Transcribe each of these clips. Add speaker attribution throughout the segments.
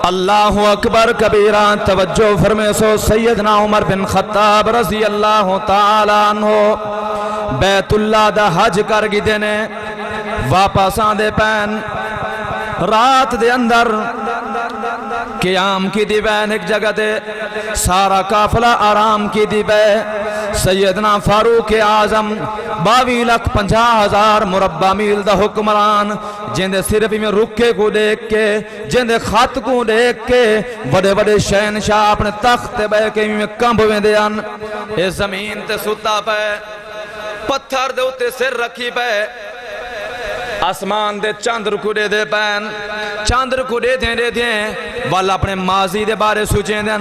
Speaker 1: اللہ اکبر کبیرہ توجہ فرمے سو سیدنا عمر بن خطاب رضی اللہ تعالیٰ عنہ بیت اللہ دا حج کر گی دینے واپس آندے پین رات دے اندر قیام کی دی بین ایک جگہ دے سارا قافلہ آرام کی دی بے سیدنا فاروق اعظم 22,50,000 مربع میل دا حکمران جندے صرف میں رکے کو دیکھ کے جندے خط کو دیکھ کے بڑے بڑے شہنشاہ اپنے تخت بے کے میں کمب ویندے ان اے زمین تے ستا پے پتھر دے اتے سر رکھی پے آسمان دے چاندر کڑے دے پین چاندر کڑے دے دیں والا اپنے ماضی دے بارے سوچیں دیں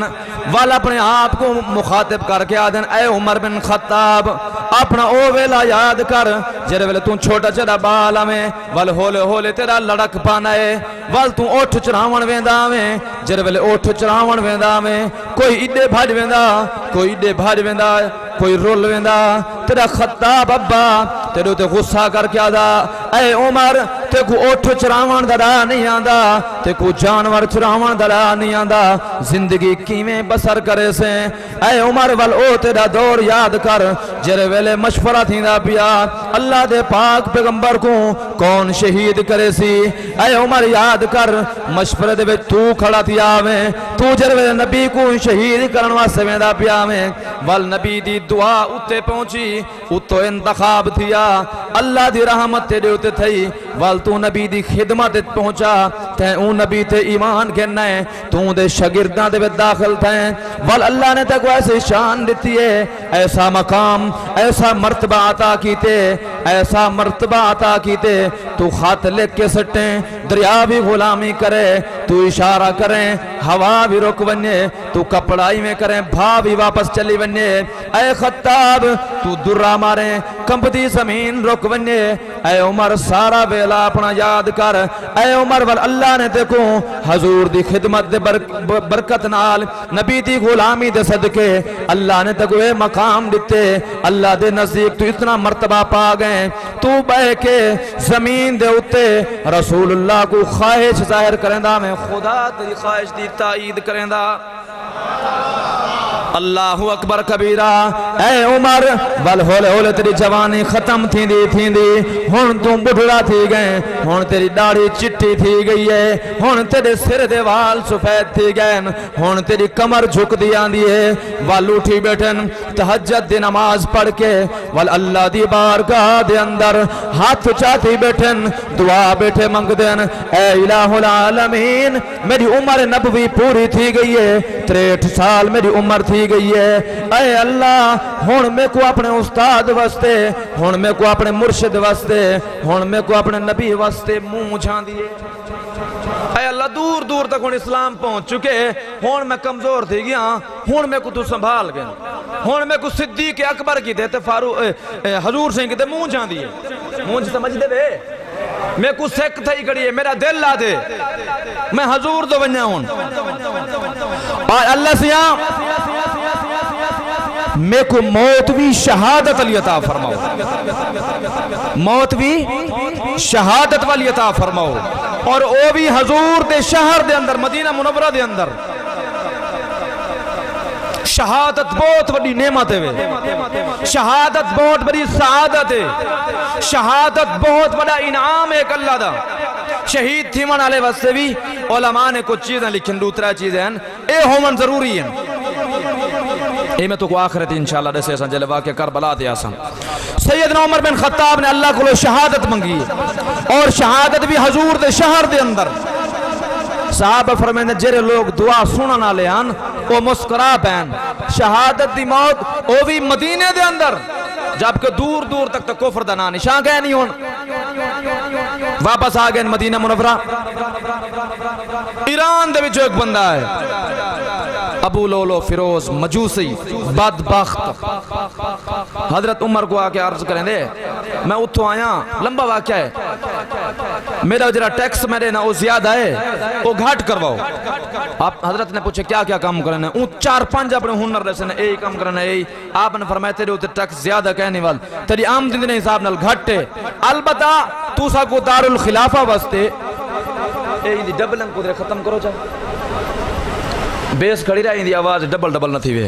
Speaker 1: والا اپنے آپ کو مخاطب کر کے آدھیں اے عمر بن خطاب اپنا او ویلا یاد کر جرے ویلے تُن چھوٹا چھوٹا بالا میں وال ہولے ہولے تیرا لڑک پانا ہے وال تُن اوٹھ چراون ویندہ میں جرے ویلے اوٹھ چراون ویندہ میں کوئی اڈے بھاج ویندہ کوئی اڈے بھاج ویندہ کوئی رول ویندہ تیرا خطاب ابا تیرے تے غصہ کر کے آدھا اے عمر تے کو اوٹھ چراون درا نہیں آندہ تے کو جانور چراون درا نہیں آندہ زندگی کیویں بسر کرے سے اے عمر وال او تیرا دور یاد کر جرے ویلے مشورہ تھیندا پیا اللہ دے پاک پیغمبر کو کون شہید کرے سی اے عمر یاد کر مشورے دے وچ تو کھڑا تھیا میں تو جرے ویلے نبی کو شہید کرن واسطے ویندا پیا میں وال نبی دی دعا اتے پہنچی اتو انتخاب تھیا اللہ دی رحمت تیرے اتے تھی وال تو نبی دی خدمت پہنچا تے اون نبی تے ایمان گھننا ہے تو دے شاگرداں دے داخل تھے وال اللہ نے تک ایسی شان دیتی ہے ایسا مقام ایسا مرتبہ عطا کیتے ایسا مرتبہ عطا کیتے تو خط لکھ کے سٹیں دریا بھی غلامی کرے تو اشارہ کریں ہوا بھی رک بنے تو کپڑائی میں کریں بھا بھی واپس چلی بنے اے خطاب تو درہ ماریں کمپتی زمین رک بنے اے عمر سارا بیلا اپنا یاد کر اے عمر وال اللہ نے دیکھو حضور دی خدمت دے برکت نال نبی دی غلامی دے صدقے اللہ نے دیکھو اے مقام دیتے اللہ دے نزدیک تو اتنا مرتبہ پا گئے تو بہ کے زمین دے اتے رسول اللہ کو خواہش ظاہر کریں دا میں خدا تیری خواہش دی تائید کریں دا اللہ اکبر کبیرہ اے عمر بل ہولے ہولے تیری جوانی ختم تھی دی ہون تم بڑھڑا تھی گئے ہون تیری داڑھی چٹی تھی گئی ہے ہون تیرے سر دے وال سفید تھی گئے ہون تیری کمر جھک دیا دیئے وال اٹھی بیٹھن تہجد دی نماز پڑھ کے وال اللہ دی بارگاہ دے اندر ہاتھ چاہتی بیٹھن دعا بیٹھے منگ دین اے الہ العالمین میری عمر نبوی پوری تھی گئی ہے 63 سال میری عمر تھی گئی ہے اے اللہ ہون میں کو اپنے استاد واسطے ہون میں کو اپنے مرشد واسطے ہون میں کو اپنے نبی واسطے منہ جھان دیے اے اللہ دور دور تک ہون اسلام پہنچ چکے ہون میں کمزور تھی گیا ہون میں کو تو سنبھال گئے ہون میں کو صدیق اکبر کی دیتے حضور سے کہتے منہ جھان دیے منہ سمجھ دے بے میں کو سیک تھا ہی کڑی ہے میرا دل لا دے میں حضور دو بنیا ہوں اور اللہ سیاں میں کو موت بھی شہادت والی عطا فرماؤ موت بھی شہادت والی عطا فرماؤ اور او بھی حضور دے شہر دے اندر مدینہ منورہ دے اندر شہادت بہت بڑی نعمت ہے شہادت بہت بڑی سعادت ہے شہادت بہت بڑا انعام ہے اللہ دا شہید تھی من علیہ واسطے بھی علماء نے کچھ چیزیں لکھن دوسرا چیزیں اے ہومن ضروری ہیں اے میں تو کو آخرت انشاءاللہ دے سیسان جلے واقع کربلا دیا سن سیدنا عمر بن خطاب نے اللہ کو شہادت منگی اور شہادت بھی حضور دے شہر دے اندر صحابہ فرمائیں جرے لوگ دعا سننا لے آن وہ مسکرا پہن شہادت دی موت وہ بھی مدینے دے اندر جبکہ دور دور تک تو کفر دا نا نشان گئے نہیں ہون واپس آگئے مدینہ منورہ ایران دے بھی جو ایک بندہ ہے ابو لولو فیروز مجوسی بدبخت حضرت عمر کو آکے عرض کریں دے میں اتھو آیا لمبا واقعہ ہے میرا جرا ٹیکس میرے نا وہ زیادہ ہے وہ گھاٹ کرواؤ آپ حضرت نے پوچھے کیا کیا کام کرنے اون 4-5 اپنے ہنر رہے نے اے کام کرنے اے آپ نے فرمایا تیرے ہوتے ٹیکس زیادہ کہنے وال تیری آمدنی نے حساب نال گھٹے البتہ تو سا کو دار الخلافہ واسطے یہ ڈبلنگ کو ختم کرو چاہ بیس کھڑی رہی دی آواز ڈبل ڈبل نہ تھی وے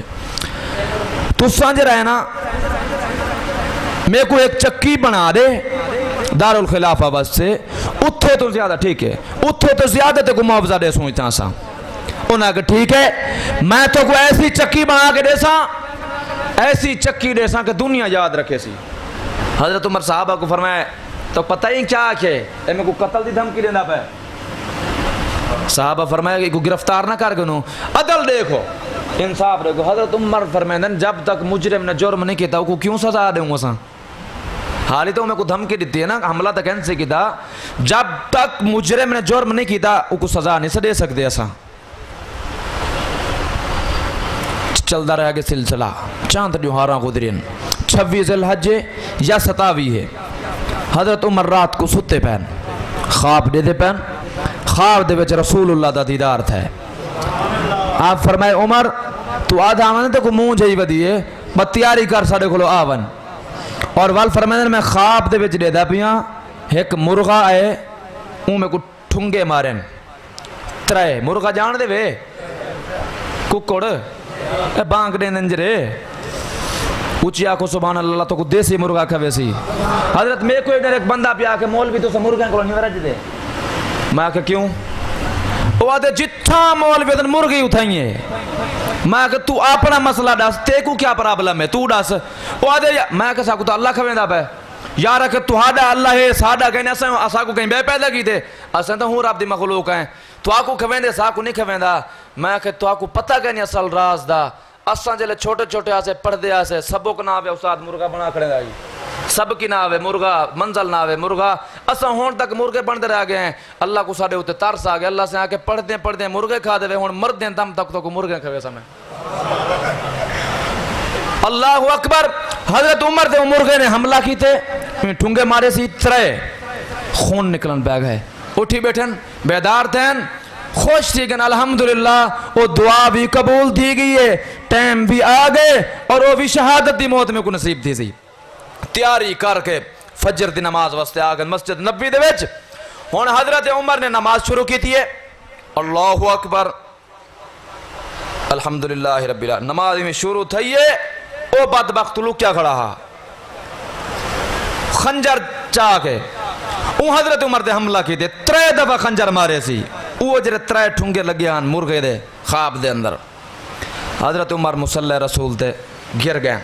Speaker 1: تو سانج رہے نا میں کو ایک چکی بنا دے دارالخلافہ بس سے اتھے تو زیادہ ٹھیک ہے اتھے تو زیادہ تے کو معاوضہ دے سوچتا سا انہاں کہ ٹھیک ہے میں تو کو ایسی چکی بنا کے دے سا ایسی چکی دے سا کہ دنیا یاد رکھے سی حضرت عمر صحابہ کو فرمایا تو پتہ ہی کیا کہ اے میں کو قتل دی دھمکی دینا پہ صحابہ فرمایا کہ کو گرفتار نہ کر گنو عدل دیکھو انصاف دیکھو حضرت عمر فرمائیں جب تک مجرم نے جرم نہیں کیتا کو کیوں سزا دیں گا سا حالی تو میں کو دھمکی دیتی ہے نا حملہ تک ان سے کیتا جب تک مجرم نے جرم نہیں کیتا کو سزا نہیں سے دے سکتے ایسا چلتا رہا کہ سلسلہ چاند جوہاراں گزرین 26 ذی الحج یا 27 ہے حضرت عمر رات کو ستے پہن خواب دے پہن خواب دے وچ رسول اللہ دا دیدار تھا آپ فرمائے عمر تو آدھا آمن تے کو منہ جائی ودیے بتیاری کر ساڑے کھلو آون اور وال فرمائے میں خواب دے وچ دے دا پیاں ایک مرغا آئے میں کو ٹھنگے مارن ترائے مرغا جان دے وے ککڑ بانک دے ننجرے اچھی آنکھو سبحان اللہ تو کو دیسی مرغا کھوے سی حضرت میں کوئی ایک بندہ پیا کہ مولوی تو سے مرغیں کو نہیں ورج دے میں کہ کیوں وہ آدھے جتھا مولوی دن مرغی اٹھائیے میں کہ تو اپنا مسئلہ ڈاس تے کو کیا پرابلم ہے تو ڈاس وہ آدھے میں کہ ساکو تو اللہ کھویں دا پہ یارہ کہ تو ہاڈا اللہ ہے ساڈا کہیں اسا کو کہیں بے پیدا کی تھے اسا تو ہوں رب دی مخلوق ہیں تو آکو کھویں دے ساکو نہیں کھویں دا میں کہ تو آکو پتہ کہیں اصل راز دا اساں جلے چھوٹے چھوٹے آسے پڑھ دے آسے سبوں نہ آوے استاد مرغا بنا کھڑے دائی سب کی نہ آوے مرغا منزل نہ آوے مرغا اساں ہون تک مرغے بن دے رہ گئے ہیں اللہ کو ساڑے ہوتے ترس آ گئے اللہ سے آکے پڑھ دیں مرغے کھا دے ہون مرد دیں دم تک تو کو مرغے کھوے سمیں اللہ اکبر حضرت عمر دے مرغے نے حملہ کی تھے ٹھنگے مارے سی ترے خون نکلن پہ گئے اٹھی بیٹھن بیدار تھین خوش تھی کہ الحمدللہ وہ دعا بھی قبول تھی گئی ہے ٹائم بھی آ گئے اور وہ بھی شہادت دی موت میں کو نصیب تھی سی تیاری کر کے فجر دی نماز واسطے آ گئے مسجد نبی دے وچ ہن حضرت عمر نے نماز شروع کی تھی اللہ اکبر الحمدللہ رب العالمین نماز میں شروع تھی او بدبخت لوگ کیا کھڑا ہا خنجر چاہ کے او حضرت عمر دے حملہ کی تھی 3 دفعہ خنجر مارے سی او جرے 3 ٹھنگے لگے آن مرغے دے خواب دے اندر حضرت عمر مصلی رسول تے گر گئے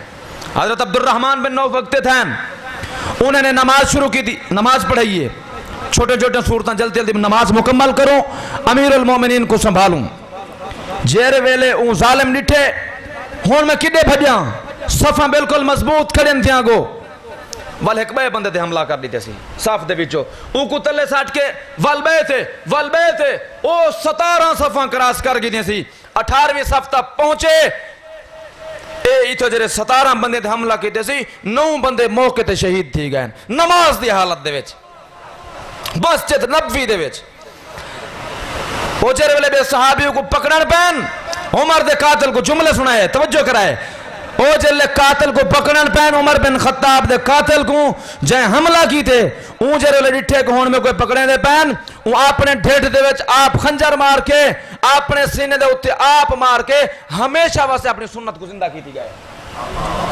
Speaker 1: حضرت عبد الرحمن بن نوف وقت تھے انہوں نے نماز شروع کی تھی نماز پڑھائیے چھوٹے چھوٹے صورتیں جلدی جلدی نماز مکمل کروں امیر المومنین کو سنبھالوں جیرے ویلے اون ظالم ڈٹھے ہون میں کڈے بھجیاں صفاں بالکل مضبوط کھڑیں تھیاں گو وال ایک بے بندے تھے حملہ کر دیتے سی صاف دے بیچو او کو تلے ساٹھ کے والبے تھے او 17 صفاں کراس کر گئی سی 18ویں صف تک پہنچے اے تو جرے 17 بندے تھے حملہ کیتے سی 9 بندے موقع تے شہید تھی گئے نماز دی حالت دے وچ مسجد نبوی دے وچ او جرے والے بے صحابیوں کو پکڑن پین عمر دے قاتل کو جملے سنائے توجہ کرائے او جلے قاتل کو پکڑن پین عمر بن خطاب دے قاتل کو جائے حملہ کی تھے اون جرے والے ڈٹھے کو ہون میں کوئی پکڑے دے پین وہ اپنے ڈھیٹ دے وچ آپ خنجر مار کے اپنے سینے دے اتے آپ مار کے ہمیشہ واسے اپنی سنت کو زندہ کی تھی گئے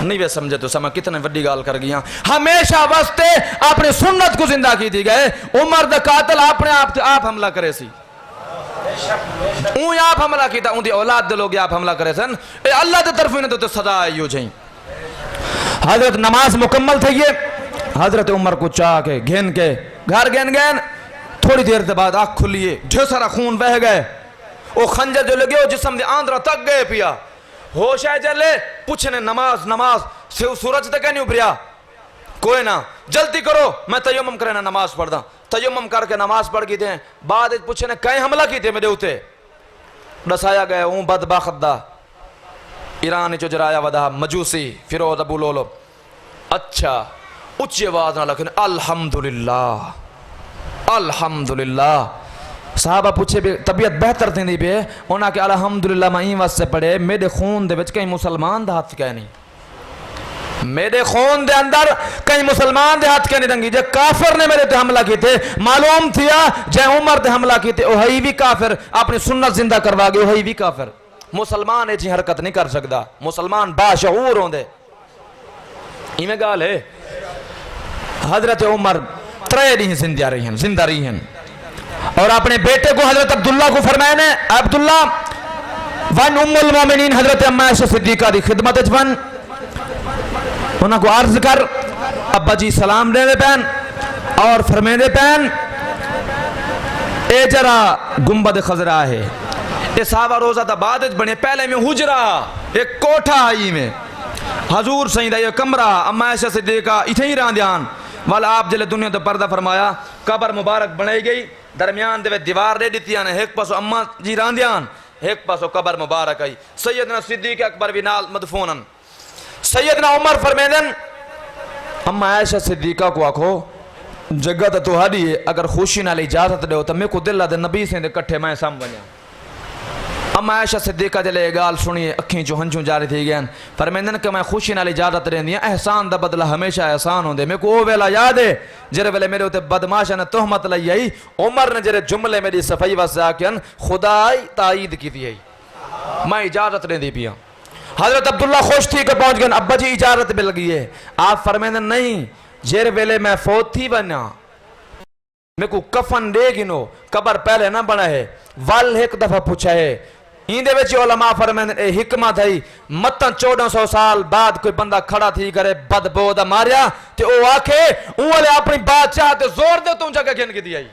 Speaker 1: نہیں بے سمجھے تو سمجھ کتنے وڈی گال کر گیا ہمیشہ واسطے اپنی سنت کو زندہ کی تھی گئے عمر دے قاتل اپنے آپ حملہ کرے سی اون آپ حملہ کیتا اون دی اولاد دے لوگ آپ حملہ کرے سن اے اللہ دے طرف انہیں تو سزا آئیو جائیں حضرت نماز مکمل تھے یہ حضرت عمر کو چاہ کے گھن کے گھر گھن تھوڑی دیر دے بعد آنکھ کھلیے ڈھیر سارا خون بہ گئے او خنجر جو لگے او جسم دے آندرہ تک گئے پیا ہوش ہے جلے پوچھنے نماز سورج تک نہیں ابھریا کوئی نہ جلدی کرو میں تیمم کرے نا نماز پڑھ دا تیمم کر کے نماز پڑھ کی تھے بعد پوچھنے کہیں حملہ کی تھے میرے ہوتے ڈسایا گئے ہوں بدبخت دا ایرانی جو جرایا ودا مجوسی فیروز ابو لولو اچھا اچھی آواز نہ لکھنے الحمدللہ صحابہ پوچھے بھی طبیعت بہتر تھی نہیں بھی انہاں کہ الحمدللہ میں این واسطے پڑھے میرے خون دے وچ کہیں مسلمان دا ہاتھ کہہ نہیں میرے خون دے اندر کئی مسلمان دے ہاتھ کے نہیں رنگی، جے کافر نے میرے تے حملہ کی تھے معلوم تھیا جے عمر تے حملہ کی تھے وہی بھی کافر اپنی سنت زندہ کروا گئے، وہی بھی کافر۔ مسلمان ایچی حرکت نہیں کر سکتا، مسلمان باشعور ہوں دے۔ ایمیں گال ہے حضرت عمر 3 دن زندہ رہی ہیں اور اپنے بیٹے کو حضرت عبداللہ کو فرمائے نے عبداللہ ون ام المومنین حضرت اما عائشہ صدیقہ دی خدمت اجبن انہاں کو عرض کر ابا جی سلام دے دے پین اور فرمے دے پین اے جرا گنبد خضرا ہے اے صحابہ روزہ دا بعد بنے پہلے میں حجرہ ایک کوٹھا آئی میں حضور سیدہ یہ کمرہ اما عائشہ صدیقہ اتھے ہی راندیان والا آپ جلے دنیا تو پردہ فرمایا قبر مبارک بنائی گئی درمیان دے دیوار دے دیتیاں ایک پاسو اما جی راندیان ایک پاسو قبر مبارک آئی سیدنا صدیق اکبر بھی نال مدفونن سیدنا عمر فرمیدن اما عائشہ صدیقہ کو آکھو جگہ تو ہاڑی ہے اگر خوشی نال اجازت دے ہو تو میں کو دل دے نبی سے دے کٹھے میں سام بنیا اما عائشہ صدیقہ جلے گال سنیے اکھیں جو ہنچوں جاری تھی گئن فرمیدن کہ میں خوشی نال اجازت رہن دیا احسان دا بدلہ ہمیشہ احسان ہوں دے میں کو او ویلا یاد ہے جرے ویلے میرے ہوتے بدماشہ نے تہمت لئی آئی عمر نے جرے جملے میری صفائی واسے آکین خدای تائید کی دی آئی میں اجازت رہن دی پیا حضرت عبداللہ خوش تھی کہ پہنچ گئن ابا جی اجازت بھی لگی ہے آپ فرمیدن نہیں جرے ویلے میں فوت تھی بنا میں کو کفن دے گنو قبر پہلے نہ بنا ہے وال ایک دفعہ پوچھا ہے این دے وچ علماء فرمائیں اے حکمت ہے متن 1400 سال بعد کوئی بندہ کھڑا تھی کرے بدبو دا ماریا تے او آکھے اون والے اپنی بادشاہ تے زور دے تو جگہ گھن کی دی آئی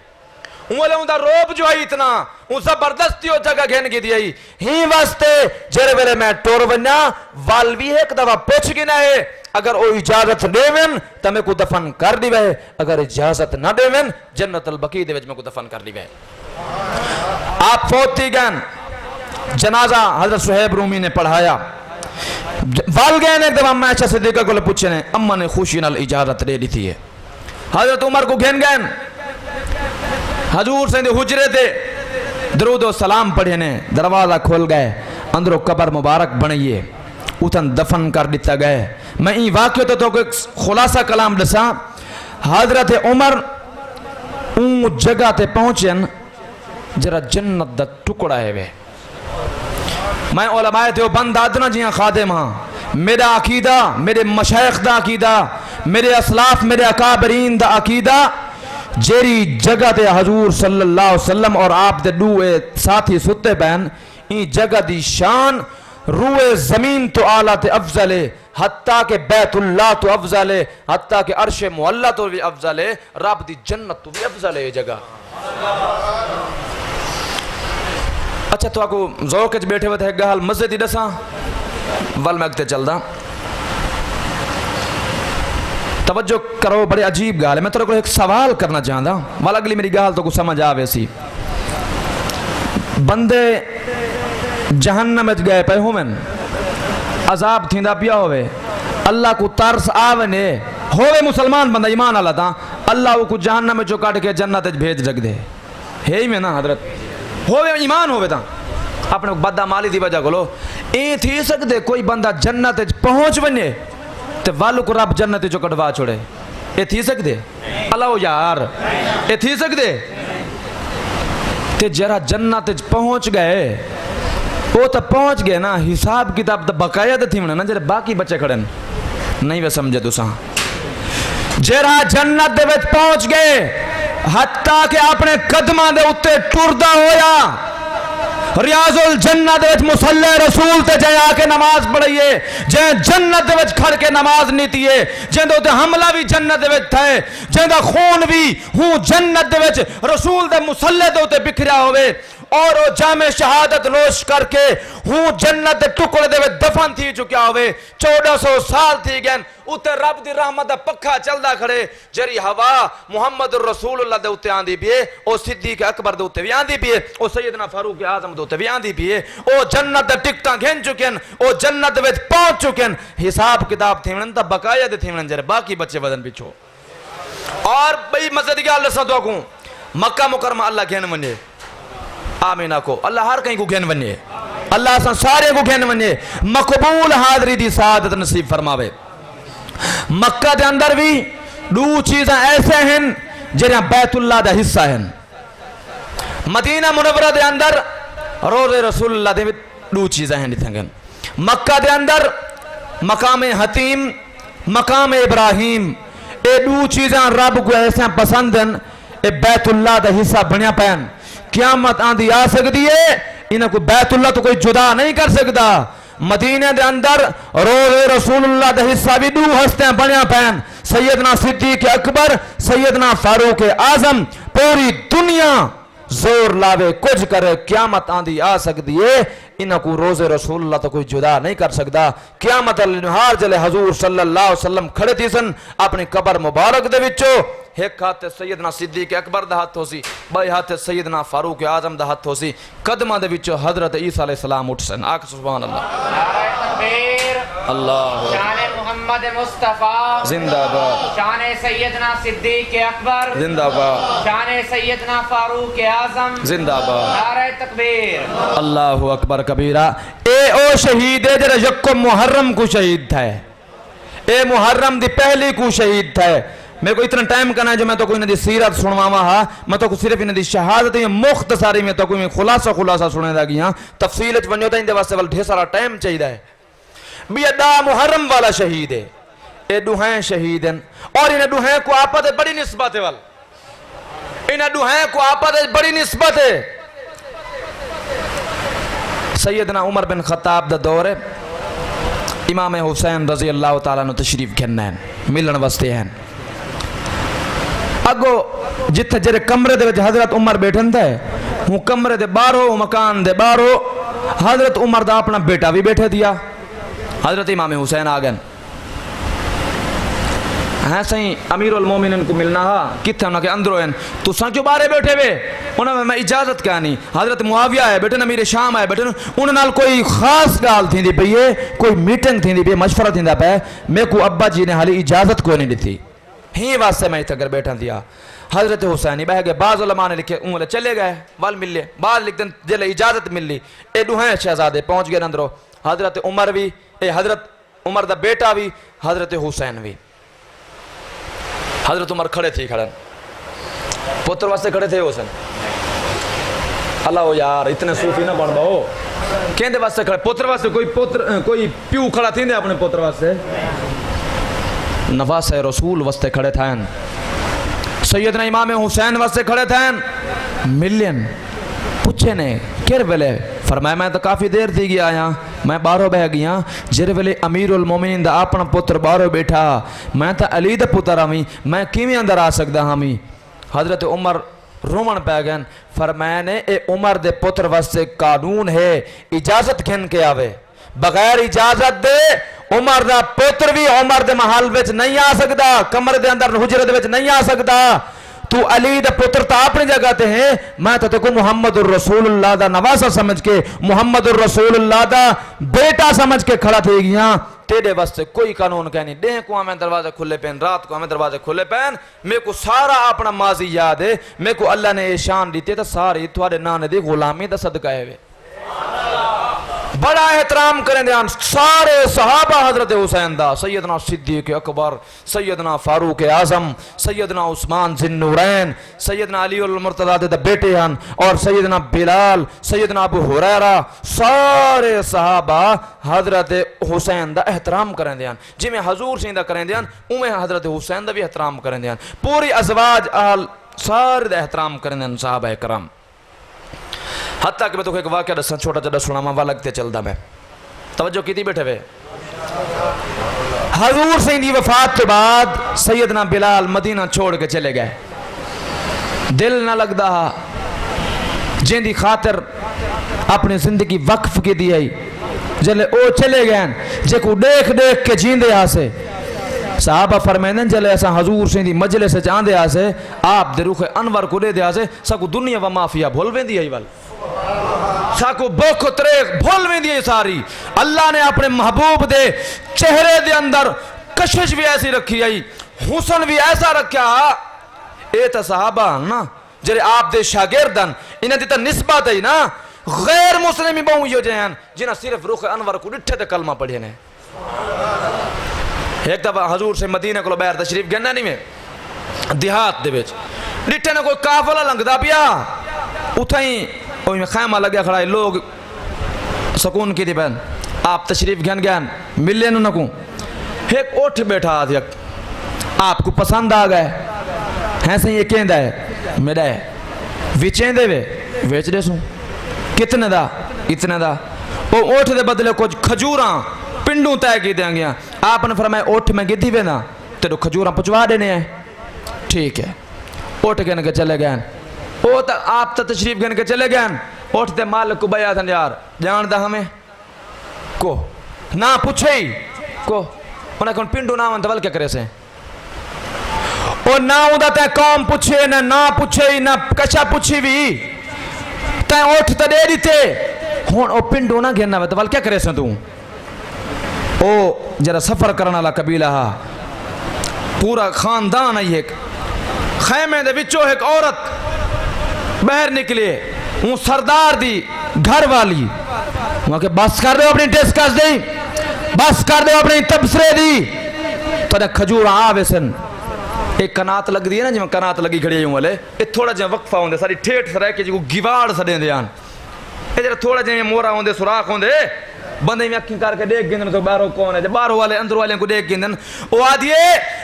Speaker 1: اون والے اون دا روب جو آئی اتنا اون زبردستی او جگہ گھن کی دی آئی ہی واسطے جرے ویلے میں ٹور ونیا وال بھی ایک دفعہ پوچھ گنا ہے اگر او اجازت دیوین تو میں کو دفن کر دی وے اگر اجازت نہ دیوین جنت البقیع دے وچ میں کو دفن کر دی وے آپ فوت تھی گئن جنازہ حضرت صہیب رومی نے پڑھایا والگین ایک دفعہ اما عائشہ صدیقہ کو لے پوچھے نے اما نے خوشی نال اجازت دے دی تھی ہے حضرت عمر کو گھن گئن حضور سے حجرے تھے درود و سلام پڑھے نے دروازہ کھول گئے اندرو قبر مبارک بنائیے اتن دفن کر دیتا گئے میں این واقعہ تو کوئی خلاصہ کلام دسا حضرت عمر اون جگہ تے پہنچن جرا جنت دا ٹکڑا ہے وے میں علماء تھے بند آدنا جیاں خادم ہاں میرا عقیدہ میرے مشایخ دا عقیدہ میرے اسلاف میرے اکابرین دا عقیدہ جیری جگہ تے حضور صلی اللہ علیہ وسلم اور آپ دے دوئے ساتھی ستے بین این جگہ دی شان روئے زمین تو آلہ تے افضل ہے حتیٰ کہ بیت اللہ تو افضل ہے حتیٰ کہ عرش معلہ تو بھی افضل ہے رب دی جنت تو بھی افضل ہے یہ جگہ اچھا تو آکو ذوق اچھ بیٹھے ہوئے گا حال مسجد ہی دساں وال میں اگتے چل دا توجہ کرو بڑے عجیب گال ہے میں تو کو ایک سوال کرنا چاہتا وال اگلی میری گال تو کو سمجھ آوے سی بندے جہنم اچھ گئے پہ ہومن عذاب تھیندا پیا ہوئے اللہ کو ترس آونے ہوئے مسلمان بندہ ایمان اللہ تا اللہ کو جہنم میں جو کاٹ کے جنت اچھ بھیج رکھ دے ہے ہی میں نا حضرت ہوئے ایمان ہوئے تا اپنے بدہ مالی دی وجہ کلو این تھی سکتے کوئی بندہ جنت پہنچ بنے تو والو کو رب جنت جو کٹوا چھوڑے اے تھی سکتے اللہ یار اے تھی سکتے تے جرا جنت پہنچ گئے وہ تو پہنچ گئے نا حساب کتاب تو بقایت تھی منہ نا جرے باقی بچے کھڑن نہیں وہ سمجھے تو ساں جرا جنت دے وچ پہنچ گئے حتیٰ کہ اپنے قدمہ دے اتے ٹردہ ہویا ریاض الجنہ دے وچ مصلی رسول تے جائے آکے نماز پڑھئیے جائے جنت دے وچ کھڑ کے نماز نیتیے جائے دے حملہ بھی جنت دے وچ تھے جائے دا خون بھی ہوں جنت دے وچ رسول دے مصلی دے اتے بکھریا ہوئے اور وہ جامع شہادت نوش کر کے ہوں جنت دے ٹکڑے دے وچ دفن تھی چکیا ہوئے 1400 سال تھی گئن اتے رب دی رحمت دا پکھا چل دا کھڑے جری ہوا محمد رسول اللہ دے اتے آندھی بھی ہے او صدیق اکبر دے اتے بھی آندھی بھی ہے او سیدنا فاروق اعظم دے اتے بھی آندھی بھی ہے او جنت دے ٹکٹاں گھن چکن او جنت دے وچ پہنچ چکن حساب کتاب تھیمن تا بقایا دے تھیمن جرے باقی بچے بدن پیچھو اور بھئی مسجد کے اللہ ساتھ وکوں مکہ مکرمہ اللہ گھن ونجے آمینہ کو اللہ ہر کہیں کو گھن ونجے اللہ سارے کو گھن ونجے مقبول حاضری دی سعادت نصیب فرماوے مکہ دے اندر بھی دو چیزاں ایسے ہیں جنہیں بیت اللہ دا حصہ ہیں. مدینہ منورہ دے اندر روز رسول اللہ دے دو چیزیں ہیں دیں. مکہ دے اندر مقام حتیم مقام ابراہیم اے دو چیزیں رب کو ایسے پسند ہیں اے بیت اللہ دا حصہ بنیا پہن. قیامت آندھی آ سکتی ہے انہیں کوئی بیت اللہ تو کوئی جدا نہیں کر سکتا. مدینہ دے اندر روز رسول اللہ دا حصہ بھی دو ہستے بنیا پہن. سیدنا صدیق اکبر سیدنا فاروق اعظم. پوری دنیا زور لاوے کچھ کرے قیامت آندھی آ سکتی ہے انہاں کو روز رسول اللہ تو کوئی جدا نہیں کر سکتا. قیامت النہار جلے حضور صلی اللہ علیہ وسلم کھڑے تھی سن اپنی قبر مبارک دے وچو. ایک ہاتھ سیدنا صدیق اکبر دا ہاتھ ہو سی, بائی ہاتھ سیدنا فاروق اعظم دا ہاتھ ہو سی. قدمہ دے وچو حضرت عیسیٰ علیہ السلام اٹھ سن. آکھ سبحان اللہ. اللہ
Speaker 2: شان محمد مصطفیٰ
Speaker 1: زندہ باد.
Speaker 2: شان سیدنا صدیق اکبر
Speaker 1: زندہ باد.
Speaker 2: شان سیدنا فاروق اعظم
Speaker 1: زندہ باد.
Speaker 2: نعرہ تکبیر.
Speaker 1: اللہ اکبر کبیرہ. اے او شہید ہے جرہ یکم محرم کو شہید تھا. اے محرم دی پہلی کو شہید تھا. میرے کو اتنا ٹائم کرنا ہے جو میں تو کوئی نہ دی سیرت سنواما ہاں, میں تو صرف انہ دی شہادت میں مختصاری میں تو کوئی خلاصہ سنے دا گیا. تفصیلت ونجو دا اندے واسے ڈھیر سارا ٹائم چاہیے ہے. بھی دا محرم والا شہید ہے. اے دوہیں شہید ہیں اور انہیں دوہیں کو آپا دے بڑی نسبت ہے. انہیں دوہیں کو آپا دے بڑی نسبت ہے. سیدنا عمر بن خطاب دا دور ہے. امام حسین رضی اللہ تعالیٰ نے تشریف کھننا ہے ملن وستے ہیں. اگو جتھے جرے کمرے دے وچ حضرت عمر بیٹھن تھے ہوں کمرے دے بارو مکان دے بارو حضرت عمر دا اپنا بیٹا بھی بیٹھے دیا. حضرت امام حسین آگن ہیں سہیں امیر المومنین کو ملنا ہا کتھے انہوں کے اندروں ہیں تو سن کیوں بارے بیٹھے ہوئے. انہوں میں اجازت کیا نہیں. حضرت معاویہ ہے بیٹھے امیر شام ہے بیٹھے انہوں نال کوئی خاص گال تھی دی پئی ہے, کوئی میٹنگ تھی دی پئی, مشورہ تھی دا پہ. میں کو ابا جی نے حالی اجازت کو نہیں دیتی ہی واسطے میں اتھا کر بیٹھا دیا. حضرت حسینی بہ گئے. بعض علماء نے لکھے انہوں چلے گئے وال مل لے. بعض لکھتے ہیں جلے اجازت مل لی. اے دوہیں شہزادے پہنچ گئے اندروں. حضرت عمر بھی حضرت عمر دا بیٹا بھی حضرت حسین بھی. حضرت عمر کھڑے تھی کھڑے پتر واسطے کھڑے تھے حسین. اللہ ہو یار اتنے صوفی نہ بن باؤ کہندے واسطے کھڑے پتر واسطے کوئی پیو کھڑا تھی دے اپنے پتر واسطے. نواس رسول واسطے کھڑے تھے. سیدنا امام حسین واسطے کھڑے تھے. ملین پوچھے نے کیر ویلے فرمایا میں تو کافی دیر تھی گیا آیا میں بارو بہ گیا جرے ویلے امیر المومنین دا اپنا پتر بارو بیٹھا میں تا علی دا پتر ہمیں میں کیویں اندر آ سکدا ہمیں. حضرت عمر رومن پہ گئے فرمایا نے اے عمر دے پتر واسطے قانون ہے اجازت کھن کے آوے بغیر اجازت دے عمر دا پتر بھی عمر دے محل وچ نہیں آ سکدا, کمر دے اندر حجرت وچ نہیں آ سکدا. تو علی دا پتر تا اپنی جگہ تے ہیں میں تو کو محمد الرسول اللہ دا نواسا سمجھ کے محمد الرسول اللہ دا بیٹا سمجھ کے کھڑا تھے گیا. تیرے واسطے کوئی قانون کہنی دیں کو ہمیں دروازے کھلے پین رات کو ہمیں دروازے کھلے پین. میں کو سارا اپنا ماضی یاد ہے. میں کو اللہ نے شان دیتے تھا ساری تھوڑے نانے دی غلامی دا صدقہ ہے. بڑا احترام کریں دیان سارے صحابہ حضرت حسین دا. سیدنا صدیق اکبر, سیدنا فاروق اعظم, سیدنا عثمان ذی النورین, سیدنا علی المرتضی دے بیٹے ہیں اور سیدنا بلال, سیدنا ابو ہریرہ, سارے صحابہ حضرت حسین دا احترام کریں دیان. جی میں حضور سے دا کریں دیان اوہیں حضرت حسین دا بھی احترام کریں دیان. پوری ازواج اہل سارے دا احترام کریں دیان صحابہ کرام. حتیٰ کہ میں تو ایک واقعہ دساں چھوٹا جڑا سناما وا لگتے چلدا میں توجہ کیتی بیٹھے ہوئے. حضور سے دی وفات کے بعد سیدنا بلال مدینہ چھوڑ کے چلے گئے. دل نہ لگدا جن دی خاطر اپنی زندگی وقف کی دی آئی جلے او چلے گئے جے کو دیکھ دیکھ کے جیندے آسے. صحابہ فرمائیں جلے ایسا حضور سے دی مجلس سے چاندے آسے آپ دے روح انور کو دے دے آسے ساکو دنیا و مافیا بھول وین دی آئی وال ساکو بوکھ تریک بھول وین دی آئی ساری. اللہ نے اپنے محبوب دے چہرے دے اندر کشش بھی ایسی رکھی آئی حسن بھی ایسا رکھا. اے تا صحابہ نا جلے آپ دے شاگردن انہیں دیتا نسبت ہے نا غیر مسلمی بہوں یہ جہاں جنہیں صرف روح انور کو ڈٹھے دے کلمہ پڑھے نے. ایک دفعہ حضور سے مدینہ کو باہر تشریف گنا نہیں میں دیہات دے وچ ڈٹے نہ کوئی قافلہ لنگدا پیا اتھیں اوئی میں خیمہ لگیا کھڑا ہے لوگ سکون کی دی بہن آپ تشریف گن گن ملے نہ کو ایک اٹھ بیٹھا آدھیا آپ کو پسند آ گئے ہیں سے یہ کہندہ ہے میرا ہے وچیں دے وے ویچ دے سوں کتنے دا اتنے دا وہ اٹھ دے بدلے کچھ کھجوراں پنڈوں تے کی دیں گیا آپ نے فرمایا اٹھ میں گدھی وے نا تیرے کھجوراں پچوا دینے ہیں ٹھیک ہے اٹھ گن کے چلے گئے او تا آپ تا تشریف گن کے چلے گئے اٹھ دے مالک کو بیا تھا یار جان دا ہمیں کو نہ پوچھے ہی کو انہیں کون پنڈو نہ ون دول کیا کرے سے او نہ ہوندہ تے قوم پوچھے نہ پوچھے نہ کچھا پوچھی بھی تے اٹھ تے دے دیتے ہون او پنڈو نہ گھننا وے دول کیا کرے سے تو او جرا سفر کرنا لا قبیلہ ہا پورا خاندان ہے ایک خیمے دے بچو ایک عورت باہر نکلے وہ سردار دی گھر والی وہاں کہ بس کر دو اپنی ڈسکس دی بس کر دو اپنی تبصرے دی تو نے کھجور آوے سن ایک کنات لگ دی ہے نا جو کنات لگی کھڑی ہوں والے یہ تھوڑا جہاں وقفہ ہوندے ساری ٹھیٹ سرائے کے جو گیوار سڑیں دے آن یہ جرا تھوڑا جہاں مورا ہوندے سراخ ہوندے بندے میں اکھیں کر کے دیکھ گندن تو باہروں کون ہے جب باہروں والے اندر والے کو دیکھ گندن وہ آدھیے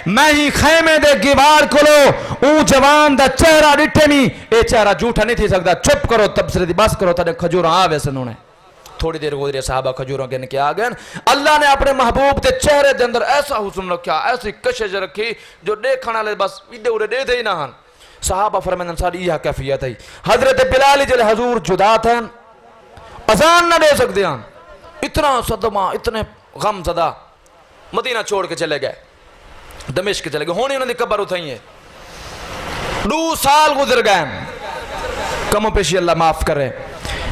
Speaker 1: میں ہی خیمے دے گیوار کھلو اون جوان دا چہرہ ڈٹھے نہیں اے چہرہ جھوٹا نہیں تھی سکتا چپ کرو تبصرے دی بس کرو تا کھجوراں آوے سن انہیں تھوڑی دیر گزری صحابہ کھجوروں کے نکے آگئے اللہ نے اپنے محبوب دے چہرے دے اندر ایسا حسن رکھا ایسی کشش رکھی جو دیکھنا لے بس ویڈے اڑے دے دے ہی نہ ہن صحابہ فرمائن ساری یہ کیفیت ہے حضرت بلال جلے حضور جدا تھے اذان نہ دے سکتے ہیں اتنا صدمہ اتنے غم زدہ مدینہ چھوڑ کے چلے گئے دمشق کے چلے گئے ہونی انہوں نے قبر اٹھائی ہے 2 سال گزر گئے کم و پیشی اللہ معاف کرے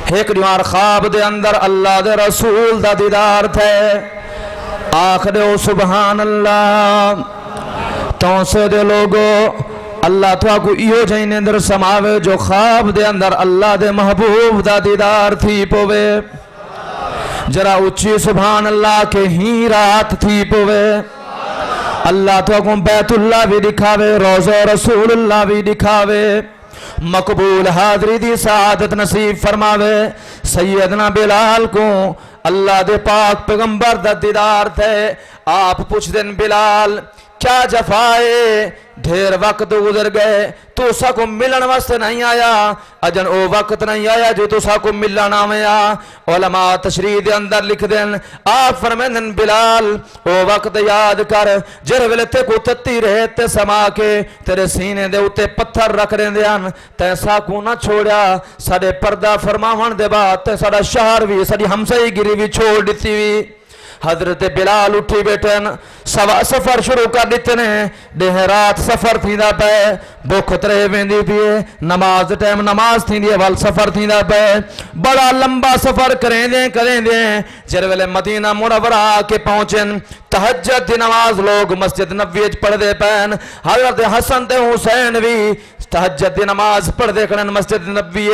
Speaker 1: ایک دیوار خواب دے اندر اللہ دے رسول دا دیدار تھے آخ دے او سبحان اللہ تو سے دے لوگو اللہ تو کو ایو جائنے اندر سماوے جو خواب دے اندر اللہ دے محبوب دا دیدار تھی پوے جرا اچھی سبحان اللہ کے ہی رات تھی پوے اللہ تو کو بیت اللہ بھی دکھاوے روضہ رسول اللہ بھی دکھاوے مقبول حاضری دی سعادت نصیب فرماوے سیدنا بلال کو اللہ دے پاک پیغمبر دا دیدار تھے آپ پوچھ دن بلال کیا جفائے دھیر وقت گزر گئے تو سا کو ملن واسطے نہیں آیا اجن او وقت نہیں آیا جو تو سا کو ملن آیا علماء تشریح دے اندر لکھ دیں آپ فرمائن بلال او وقت یاد کر جر ویلے کو تتی رہے تے سما کے تیرے سینے دے اتے پتھر رکھ رہے دے تے سا کو نہ چھوڑیا ساڑے پردہ فرماون دے بعد تے ساڑا شہر بھی ساڑی ہمسائی گری بھی چھوڑ دیتی ہوئی حضرت بلال اٹھی بیٹھن سفر شروع کر دیتے ہیں دیہ رات سفر تھی دا پہ بھوک ترے ویندی پیے نماز ٹائم نماز تھی دی وال سفر تھی دا پہ بڑا لمبا سفر کریں دیں جر ویلے مدینہ منورہ کے پہنچن تہجد دی نماز لوگ مسجد نبوی پڑھ دے پین حضرت حسن تے حسین بھی تہجد دی نماز پڑھ دے کرن مسجد نبوی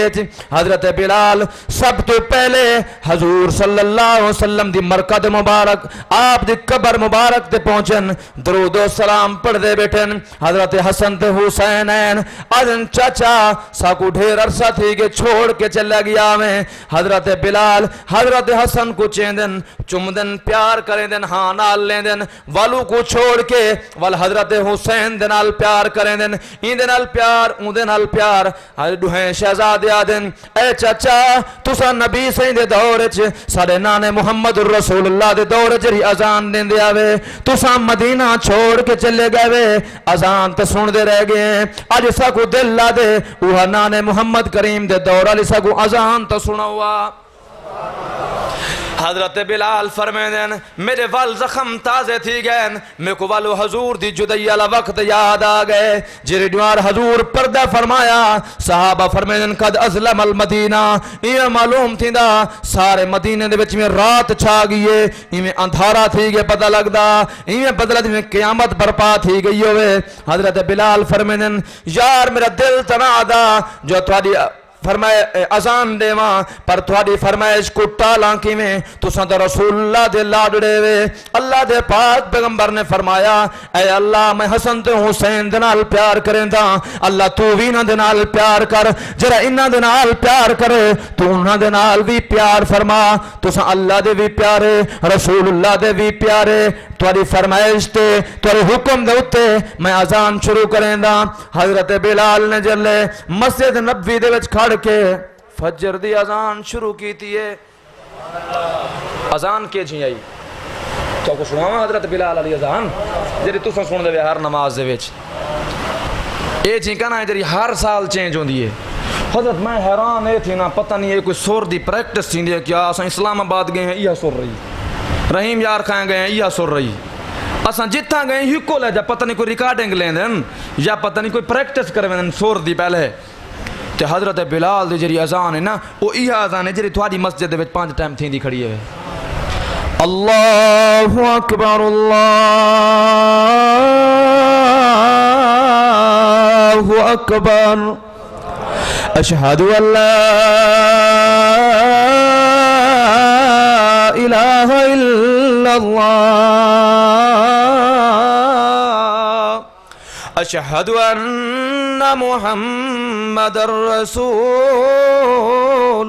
Speaker 1: حضرت بلال سب تو پہلے حضور صلی اللہ علیہ وسلم دی مرکز مبارک آپ دی قبر مبارک تے پہنچن درود و سلام پڑھ دے بیٹھن حضرت حسن تے حسینین آدن چاچا ساکو ڈھیر عرصہ تھی کہ چھوڑ کے چلا گیا میں حضرت بلال حضرت حسن کو چیندن چمدن پیار کریں دن ہاں نال لیں دن والو کو چھوڑ کے وال حضرت حسین دنال پیار کریں دن این دنال پیار اون دنال پیار حضرت دوہیں شہزاد آدن اے چاچا تسا نبی سین دے دور چ ساڑے نانے محمد رسول اللہ دے دور جری ازان دین دے آوے تسا مدینہ چھوڑ کے چلے گئے وے ازان تے سن دے رہ گئے آج سا کو دل لا دے اوہ نانے محمد کریم دے دور علی سا کو ازان تے سنا ہوا حضرت بلال فرمائن میرے وال زخم تازے تھی گئے میں کو والو حضور دی جدائی علا وقت یاد آگئے جری دوار حضور پردہ فرمایا صحابہ فرمائن قد ازلم المدینہ یہ معلوم تھی دا سارے مدینہ دے بچ میں رات چھا گئیے یہ اندھارا تھی گئے پتہ لگ دا یہ پتہ لگ دا قیامت برپا تھی گئی ہوئے حضرت بلال فرمائن یار میرا دل تنا دا جو تھوڑی فرمائے اذان دیواں پر تھوڑی فرمائش کو ٹالاں کیویں تساں تے رسول اللہ دے لاڈڑے وے اللہ دے پاک پیغمبر نے فرمایا اے اللہ میں حسن تے حسین دے نال پیار کریندا اللہ تو وی انہاں دے نال پیار کر جڑا انہاں دے نال پیار کرے تو انہاں دے نال وی پیار فرما تساں اللہ دے وی پیارے رسول اللہ دے وی پیارے تھوڑی فرمائش تے تھوڑے حکم دے اوتے میں اذان شروع کریندا حضرت بلال نے جلے مسجد نبوی دے وچ کھڑ کے فجر دی اذان شروع کیتی ہے اذان کے جی آئی تو کو سناواں حضرت بلال علی اذان جڑی تساں سن دے ہر نماز دے وچ اے جی کنا جڑی ہر سال چینج ہوندی ہے حضرت میں حیران اے تھی نا پتہ نہیں یہ کوئی سر دی پریکٹس تھیندی ہے کیا اساں اسلام آباد گئے ہیں یہ سر رہی رحیم یار خان گئے ہیں یہ سر رہی اساں جتھاں گئے ہکو لے جا پتہ نہیں کوئی ریکارڈنگ لیندن یا پتہ نہیں کوئی پریکٹس کروین سر دی پہلے تے حضرت بلال دی جڑی اذان ہے نا او یہ اذان ہے جڑی تھوڑی مسجد دے وچ 5 ٹائم تھیندی کھڑی ہے اللہ اکبر اللہ اکبر اشہد ان لا الہ الا اللہ اشہد ان محمد رسول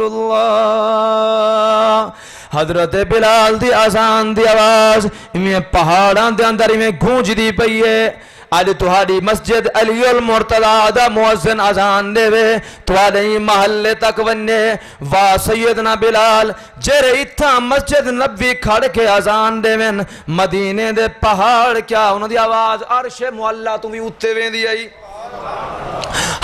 Speaker 1: اللہ حضرت بلال دی اذان دی آواز میں پہاڑاں دے اندر میں گونج دی پئی ہے آج تہاڈی مسجد علی المرتضیٰ دا مؤذن اذان دے وے تہاڈے محلے تک ونے واہ سیدنا بلال جڑے ایتھاں مسجد نبوی کھڑ کے اذان دے وین مدینے دے پہاڑ کیا انہاں دی آواز عرش معلی تو وی اوتے ویندی آئی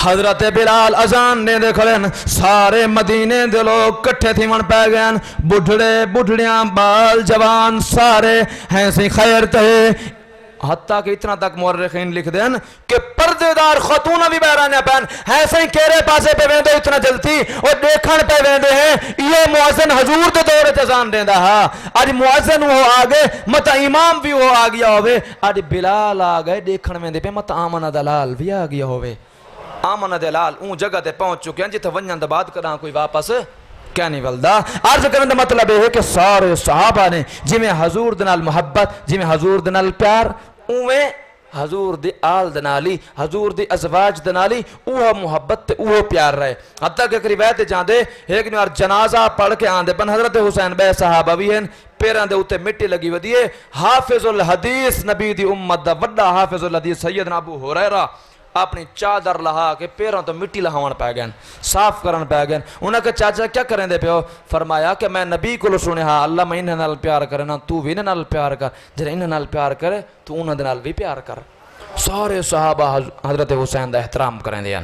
Speaker 1: حضرت بلال اذان نے دے کھڑن سارے مدینے دے لوگ کٹھے تھی من پہ گئن بڑھڑے بڑھڑیاں بال جوان سارے ہیں سی خیر تہے حتیٰ کہ اتنا تک مورخین لکھ دیں کہ پردے دار خاتون بھی بہرانے پہن ہیں سہیں کیرے پاسے پہ ویندے اتنا جلتی اور دیکھن پہ ویندے ہیں یہ مؤذن حضور دے دور اذان دیندہ ہاں آج مؤذن وہ آگے مت امام بھی وہ آگیا ہوئے آج بلال آگئے دیکھن ویندے پہ مت آمن دلال بھی آگیا ہوئے آمن دلال اون جگہ تے پہنچ چکے ہیں جتے ونجن دباد کرنا کوئی واپس کیا نہیں ولدہ عرض کرنے دا مطلب ہے کہ سارے صحابہ نے جی میں حضور دنال محبت جی میں حضور دنال پیار اوہ حضور دی آل دنالی حضور دی ازواج دنالی اوہ محبت تے اوہ پیار رہے حتیٰ کہ روایت جاندے ایک نیار جنازہ پڑھ کے آندے پن حضرت حسین بے صحابہ بھی ہیں پیران دے اوتے مٹی لگی ودیے حافظ الحدیث نبی دی امت دا وڈا حافظ الحدیث سیدنا ابو ہریرہ اپنی چادر لہا کے پیروں تو مٹی لہاون پہ گئن صاف کرن پہ گئن انہاں کہ چاچا کیا کریں دے پہ ہو فرمایا کہ میں نبی کو سنے ہاں اللہ میں انہیں نال پیار کرے نا تو بھی انہیں نال پیار کر جب انہیں نال پیار کرے تو انہیں نال بھی پیار کر سارے صحابہ حضرت حسین دا احترام کریں دے